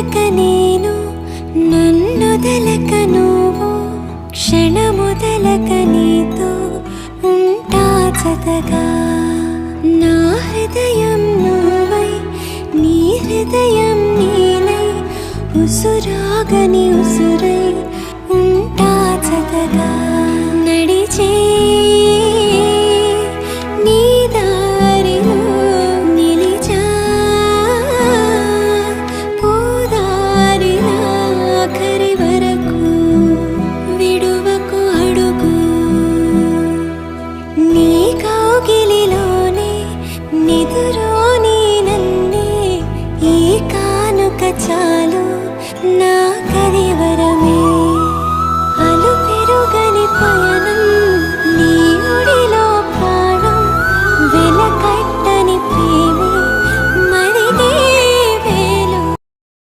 వదలక నేను నన్నొదలక నువ్వు క్షణమొదలక నీతో ఉంటా జతగా నా హృదయం నువ్వై నీ హృదయం నేనై ఉసురాగని ఉసురై ఉంటా జతగా నడిచే నీ దారిలో నిలిచా పోదారిలా ఆఖరి వరకు విడువకు అడుగు నీ కౌగిలిలోనే నిదురోని నన్నే ఈ కానుక చాలు నా కరివరం